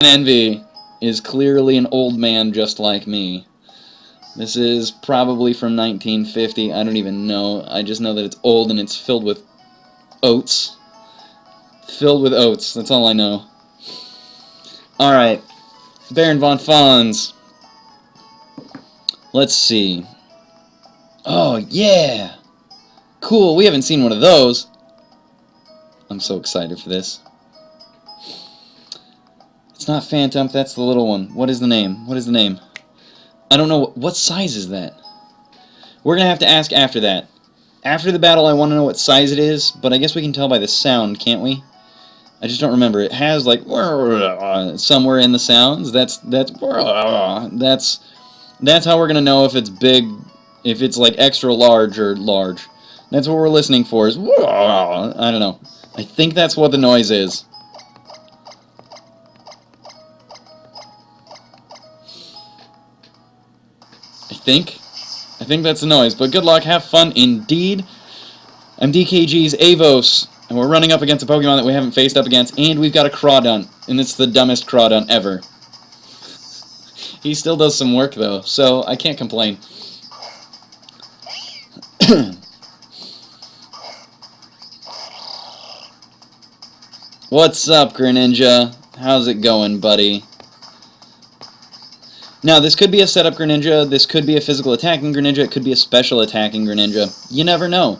Envy is clearly an old man just like me. This is probably from 1950. I don't even know. I just know that it's old and it's filled with oats. Filled with oats. That's all I know. Alright. BaronVonFonz. Let's see. Oh, yeah! Cool, we haven't seen one of those. I'm so excited for this. It's not Phantom, that's the little one. What is the name? What is the name? I don't know. What size is that? We're going to have to ask after that. After the battle, I want to know what size it is, but I guess we can tell by the sound, can't we? I just don't remember. It has, like, somewhere in the sounds. That's how we're going to know if it's big, if it's, like, extra large or large. That's what we're listening for, is, I don't know. I think that's what the noise is. I think that's the noise, but good luck, have fun indeed. I'm DKG's Avos, and we're running up against a Pokemon that we haven't faced up against, and we've got a Crawdaunt, and it's the dumbest Crawdaunt ever. He still does some work, though, so I can't complain. What's up, Greninja? How's it going, buddy? Now, this could be a setup Greninja, this could be a physical attacking Greninja, it could be a special attacking Greninja. You never know.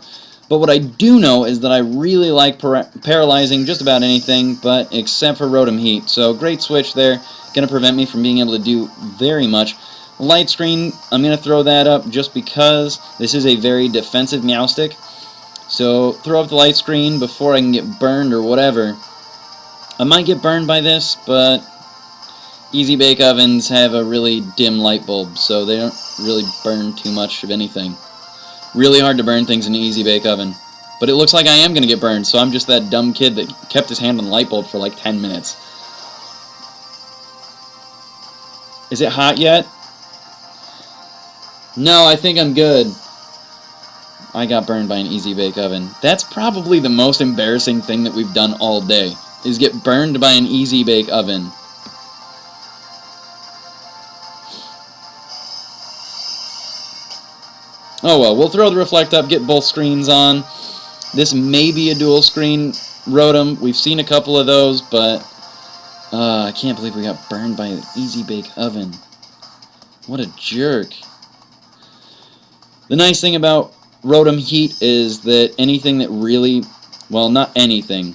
But what I do know is that I really like paralyzing just about anything, but except for Rotom Heat. So, great switch there. Going to prevent me from being able to do very much. Light Screen, I'm going to throw that up just because this is a very defensive Meowstic. So, throw up the Light Screen before I can get burned or whatever. I might get burned by this, but Easy Bake Ovens have a really dim light bulb, so they don't really burn too much of anything. Really hard to burn things in an Easy Bake Oven. But it looks like I am going to get burned, so I'm just that dumb kid that kept his hand on the light bulb for like 10 minutes. Is it hot yet? No, I think I'm good. I got burned by an Easy Bake Oven. That's probably the most embarrassing thing that we've done all day, is get burned by an Easy Bake Oven. Oh well, we'll throw the Reflect up, get both screens on. This may be a dual screen Rotom. We've seen a couple of those, but I can't believe we got burned by an Easy Bake Oven. What a jerk. The nice thing about Rotom Heat is that anything that really, well, not anything,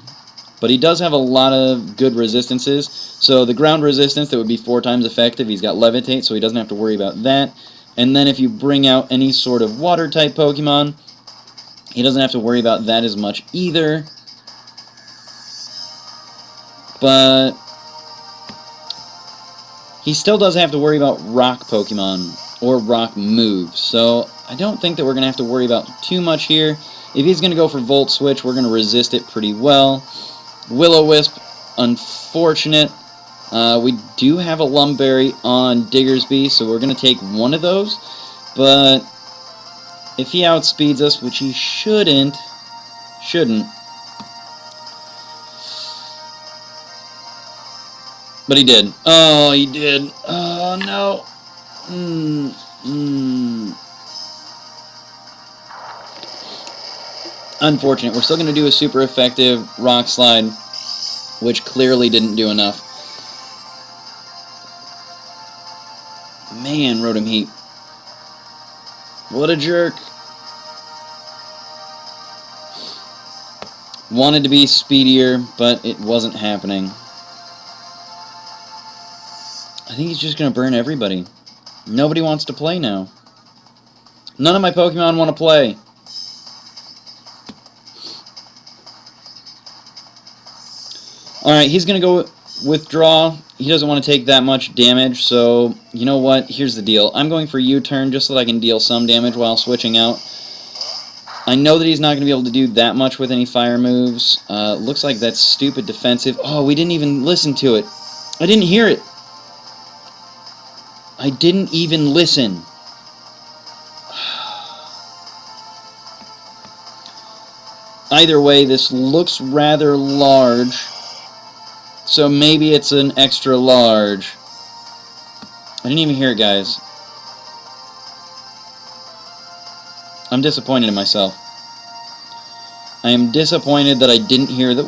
but he does have a lot of good resistances. So the ground resistance, that would be 4 times effective. He's got Levitate, so he doesn't have to worry about that. And then if you bring out any sort of water-type Pokemon, he doesn't have to worry about that as much either. But he still does have to worry about rock Pokemon or rock moves. So I don't think that we're going to have to worry about too much here. If he's going to go for Volt Switch, we're going to resist it pretty well. Will-O-Wisp, unfortunate. We do have a Lumberry on Diggersby, so we're going to take one of those. But if he outspeeds us, which he shouldn't. But he did. Oh, he did. Oh, no. Unfortunate. We're still going to do a super effective Rock Slide, which clearly didn't do enough. Man, Rotom Heat. What a jerk. Wanted to be speedier, but it wasn't happening. I think he's just going to burn everybody. Nobody wants to play now. None of my Pokemon want to play. Alright, he's going to go withdraw. He doesn't want to take that much damage, so you know what? Here's the deal. I'm going for U-turn just so that I can deal some damage while switching out. I know that he's not going to be able to do that much with any fire moves. Looks like that's stupid defensive. Oh, we didn't even listen to it. I didn't hear it. I didn't even listen. Either way, this looks rather large. So maybe it's an extra large. I didn't even hear it, guys. I'm disappointed in myself. I am disappointed that I didn't hear the...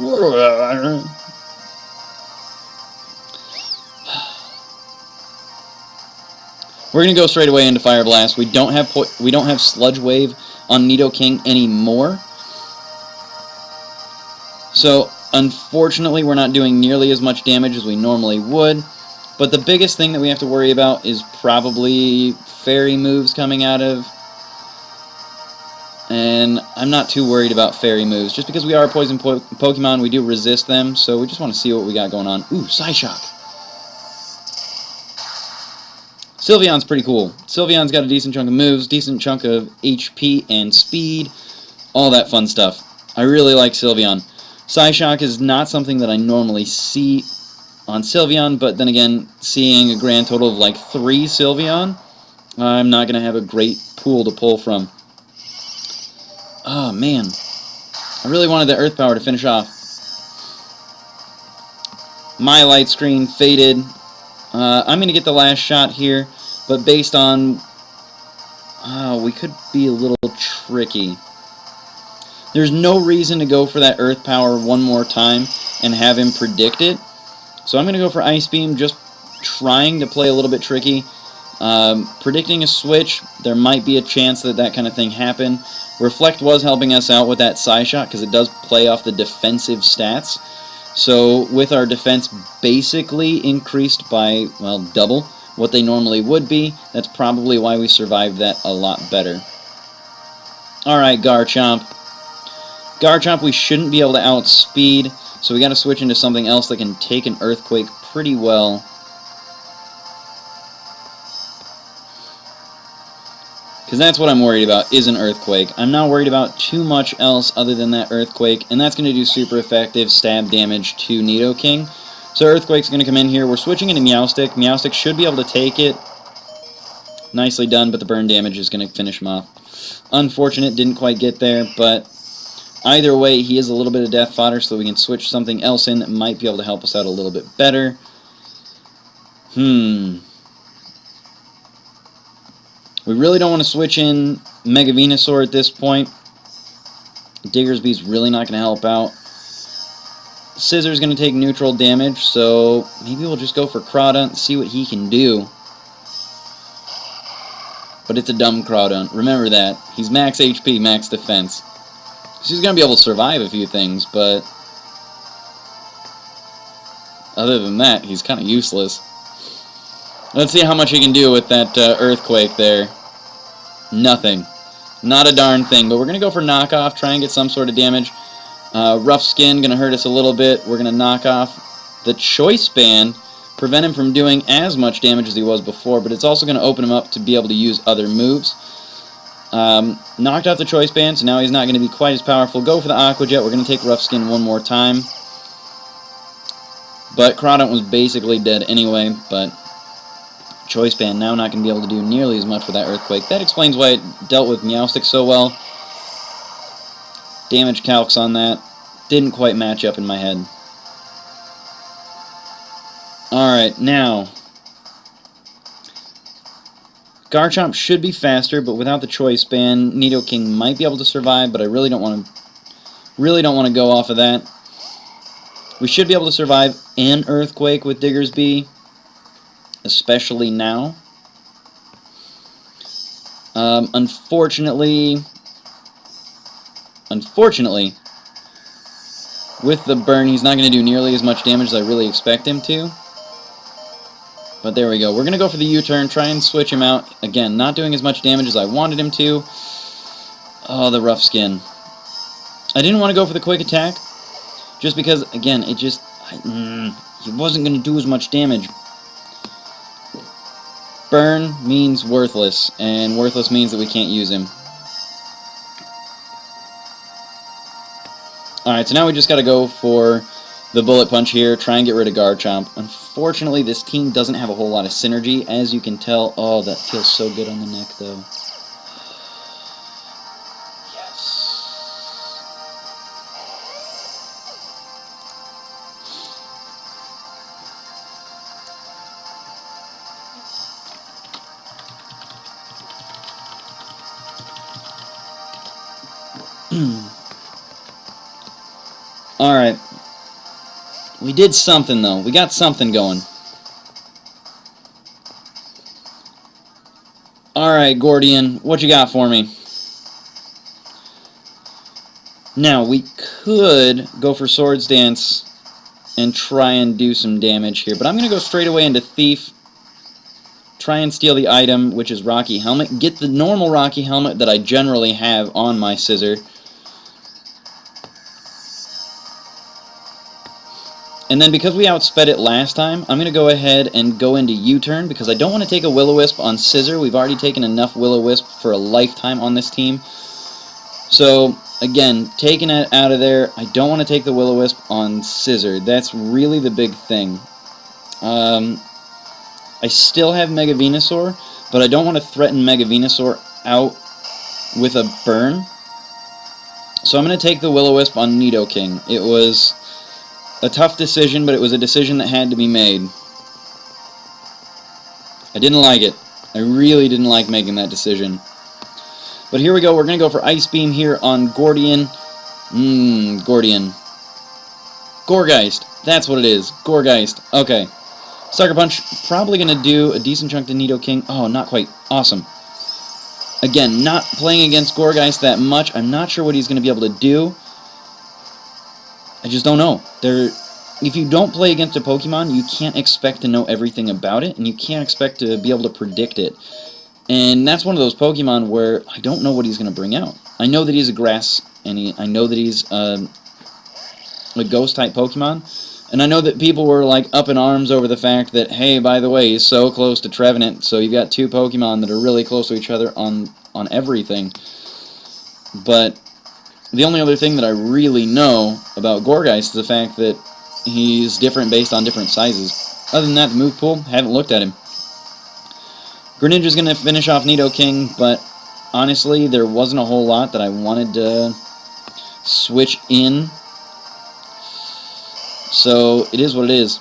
We're gonna go straight away into Fire Blast. We don't have Sludge Wave on Nidoking anymore. So unfortunately, we're not doing nearly as much damage as we normally would. But the biggest thing that we have to worry about is probably Fairy moves coming out of. And I'm not too worried about Fairy moves. Just because we are a poison Pokemon, we do resist them. So we just want to see what we got going on. Ooh, Psyshock. Sylveon's pretty cool. Sylveon's got a decent chunk of moves, decent chunk of HP and speed, all that fun stuff. I really like Sylveon. Psyshock is not something that I normally see on Sylveon, but then again, seeing a grand total of like 3 Sylveon, I'm not going to have a great pool to pull from. Oh man, I really wanted the Earth Power to finish off. My light screen faded. I'm going to get the last shot here, but based on... we could be a little tricky. There's no reason to go for that Earth Power one more time and have him predict it. So I'm going to go for Ice Beam, just trying to play a little bit tricky. Predicting a switch, there might be a chance that that kind of thing happened. Reflect was helping us out with that Psyshock because it does play off the defensive stats. So with our defense basically increased by, well, double what they normally would be, that's probably why we survived that a lot better. Alright, Garchomp. Garchomp we shouldn't be able to outspeed, so we got to switch into something else that can take an Earthquake pretty well. Because that's what I'm worried about, is an Earthquake. I'm not worried about too much else other than that Earthquake, and that's going to do super effective stab damage to Nidoking. So Earthquake's going to come in here. We're switching into Meowstic. Meowstic should be able to take it. Nicely done, but the burn damage is going to finish him off. Unfortunate, didn't quite get there, but either way, he is a little bit of death fodder, so we can switch something else in that might be able to help us out a little bit better. We really don't want to switch in Mega Venusaur at this point. Diggersby's really not going to help out. Scissor's going to take neutral damage, so maybe we'll just go for Crawdaunt and see what he can do. But it's a dumb Crawdaunt. Remember that. He's max HP, max defense. So he's going to be able to survive a few things, but other than that, he's kind of useless. Let's see how much he can do with that Earthquake there. Nothing. Not a darn thing, but we're going to go for Knockoff, try and get some sort of damage. Rough Skin, going to hurt us a little bit. We're going to knock off the Choice Band, prevent him from doing as much damage as he was before, but it's also going to open him up to be able to use other moves. Knocked out the Choice Band, so now he's not going to be quite as powerful. Go for the Aqua Jet. We're going to take Rough Skin one more time. But Crawdaunt was basically dead anyway, but Choice Band now not going to be able to do nearly as much with that Earthquake. That explains why it dealt with Meowstic so well. Damage calcs on that didn't quite match up in my head. Alright, now Garchomp should be faster, but without the Choice Band, Nidoking might be able to survive, but I really don't want to go off of that. We should be able to survive an Earthquake with Diggersby, especially now. Unfortunately, with the burn, he's not going to do nearly as much damage as I really expect him to. But there we go. We're going to go for the U-turn, try and switch him out. Again, not doing as much damage as I wanted him to. Oh, the Rough Skin. I didn't want to go for the Quick Attack, just because, again, it just... he wasn't going to do as much damage. Burn means worthless, and worthless means that we can't use him. Alright, so now we just got to go for the Bullet Punch here, try and get rid of Garchomp. Unfortunately, this team doesn't have a whole lot of synergy, as you can tell. Oh, that feels so good on the neck, though. Yes. Alright. We did something, though. We got something going. Alright, Gordian, what you got for me? Now, we could go for Swords Dance and try and do some damage here, but I'm going to go straight away into Thief. Try and steal the item, which is Rocky Helmet. Get the normal Rocky Helmet that I generally have on my Scissor. And then because we outsped it last time, I'm going to go ahead and go into U-turn because I don't want to take a Will-O-Wisp on Scissor. We've already taken enough Will-O-Wisp for a lifetime on this team. So, again, taking it out of there, I don't want to take the Will-O-Wisp on Scissor. That's really the big thing. I still have Mega Venusaur, but I don't want to threaten Mega Venusaur out with a burn. So I'm going to take the Will-O-Wisp on Nidoking. It was a tough decision, but it was a decision that had to be made. I didn't like it. I really didn't like making that decision. But here we go. We're going to go for Ice Beam here on Gordian. Gordian. Gourgeist. That's what it is. Gourgeist. Okay. Sucker Punch. Probably going to do a decent chunk to Nidoking. Oh, not quite. Awesome. Again, not playing against Gourgeist that much. I'm not sure what he's going to be able to do. I just don't know. If you don't play against a Pokemon, you can't expect to know everything about it, and you can't expect to be able to predict it. And that's one of those Pokemon where I don't know what he's going to bring out. I know that he's a grass, and I know that he's a ghost-type Pokemon, and I know that people were like up in arms over the fact that, hey, by the way, he's so close to Trevenant, so you've got two Pokemon that are really close to each other on everything. But the only other thing that I really know about Gourgeist is the fact that he's different based on different sizes. Other than that, the move pool, haven't looked at him. Greninja's going to finish off Nidoking, but honestly, there wasn't a whole lot that I wanted to switch in. So, it is what it is.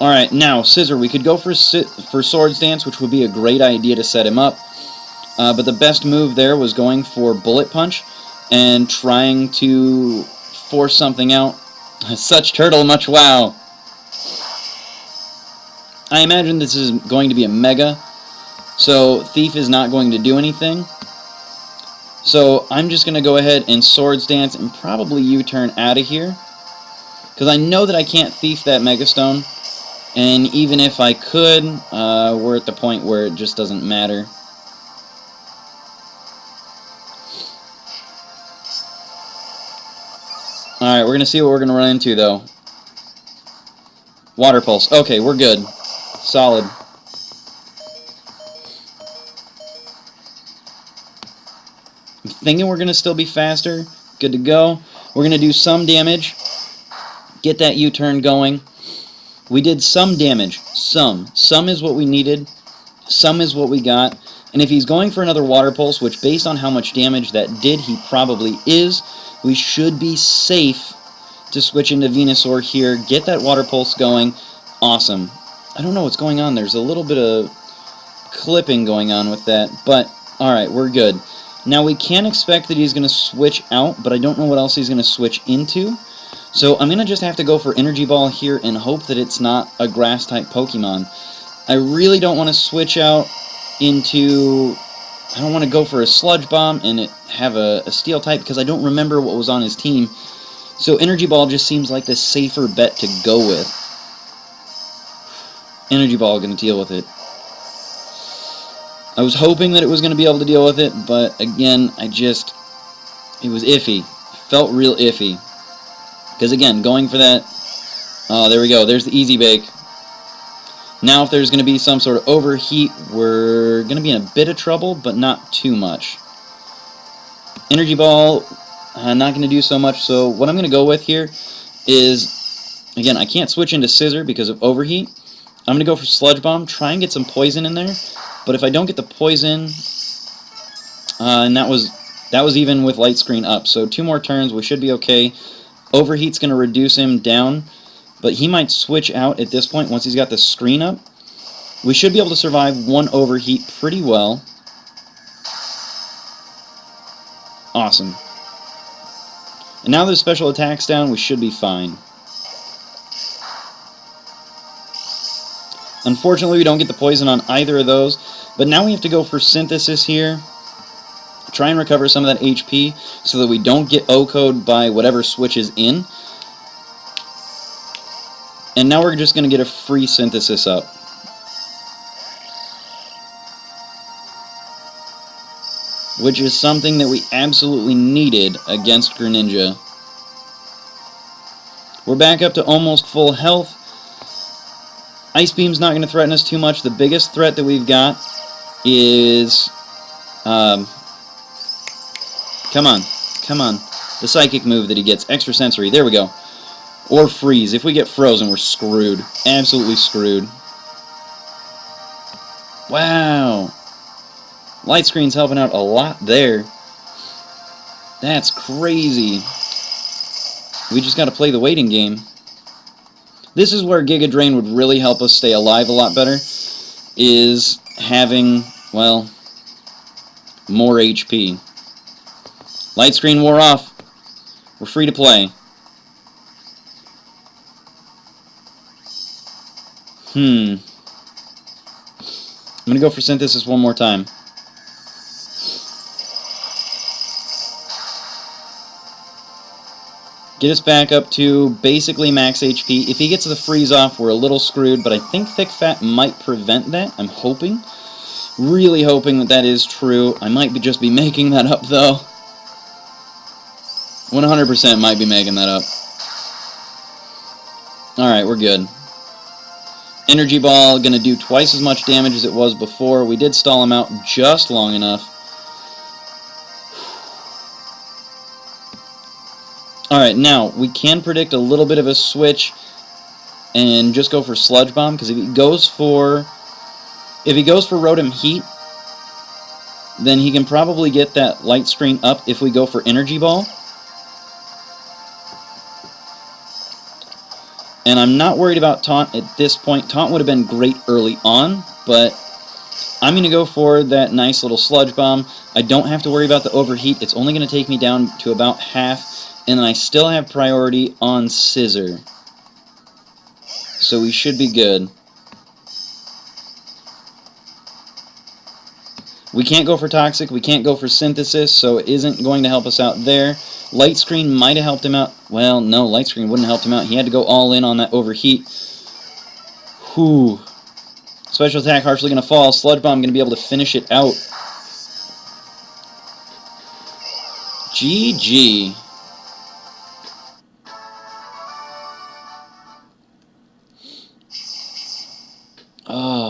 Alright, now, Scissor. We could go for Swords Dance, which would be a great idea to set him up. But the best move there was going for Bullet Punch and trying to force something out. Such turtle much wow. I imagine this is going to be a Mega, so Thief is not going to do anything. So I'm just going to go ahead and Swords Dance and probably U-turn out of here. Because I know that I can't Thief that Mega Stone. And even if I could, we're at the point where it just doesn't matter. Alright, we're going to see what we're going to run into, though. Water Pulse. Okay, we're good. Solid. I'm thinking we're going to still be faster. Good to go. We're going to do some damage. Get that U-turn going. We did some damage. Some. Some is what we needed. Some is what we got. And if he's going for another Water Pulse, which based on how much damage that did, he probably is, we should be safe to switch into Venusaur here. Get that Water Pulse going. Awesome. I don't know what's going on. There's a little bit of clipping going on with that. But, alright, we're good. Now, we can expect that he's going to switch out, but I don't know what else he's going to switch into. So I'm going to just have to go for Energy Ball here and hope that it's not a Grass-type Pokemon. I really don't want to switch out into... I don't want to go for a Sludge Bomb and have a Steel type because I don't remember what was on his team. So Energy Ball just seems like the safer bet to go with. Energy Ball going to deal with it. I was hoping that it was going to be able to deal with it, but again, it was iffy. Felt real iffy. Because again, going for that... Oh, there we go. There's the Easy Bake. Now if there's going to be some sort of overheat, we're going to be in a bit of trouble, but not too much. Energy Ball, not going to do so much, so what I'm going to go with here is, again, I can't switch into Scissor because of overheat. I'm going to go for Sludge Bomb, try and get some poison in there, but if I don't get the poison, and that was even with Light Screen up, so 2 more turns, we should be okay. Overheat's going to reduce him down, but he might switch out at this point once he's got the screen up. We should be able to survive 1 overheat pretty well. Awesome. And now that the special attack's down, we should be fine. Unfortunately, we don't get the poison on either of those, but now we have to go for Synthesis here. Try and recover some of that HP so that we don't get O-code by whatever switches in. And now we're just going to get a free Synthesis up. Which is something that we absolutely needed against Greninja. We're back up to almost full health. Ice Beam's not going to threaten us too much. The biggest threat that we've got is... come on. Come on. The Psychic move that he gets. Extrasensory. There we go. Or Freeze. If we get frozen, we're screwed. Absolutely screwed. Wow. Light Screen's helping out a lot there. That's crazy. We just got to play the waiting game. This is where Giga Drain would really help us stay alive a lot better, is having, well, more HP. Light Screen wore off. We're free to play. I'm going to go for Synthesis one more time. Get us back up to basically max HP. If he gets the freeze off, we're a little screwed, but I think Thick Fat might prevent that. I'm hoping. Really hoping that that is true. I might just be making that up, though. 100% might be making that up. Alright, we're good. Energy Ball, gonna do twice as much damage as it was before. We did stall him out just long enough. Alright, now, we can predict a little bit of a switch and just go for Sludge Bomb, because if he goes for Rotom Heat, then he can probably get that Light Screen up if we go for Energy Ball. And I'm not worried about Taunt at this point. Taunt would have been great early on, but I'm going to go for that nice little Sludge Bomb. I don't have to worry about the Overheat. It's only going to take me down to about half, and then I still have priority on Scissor. So we should be good. We can't go for Toxic, we can't go for Synthesis, so it isn't going to help us out there. Light Screen might have helped him out. Well, no, Light Screen wouldn't have helped him out. He had to go all in on that Overheat. Whew. Special Attack harshly going to fall. Sludge Bomb going to be able to finish it out. GG. Oh.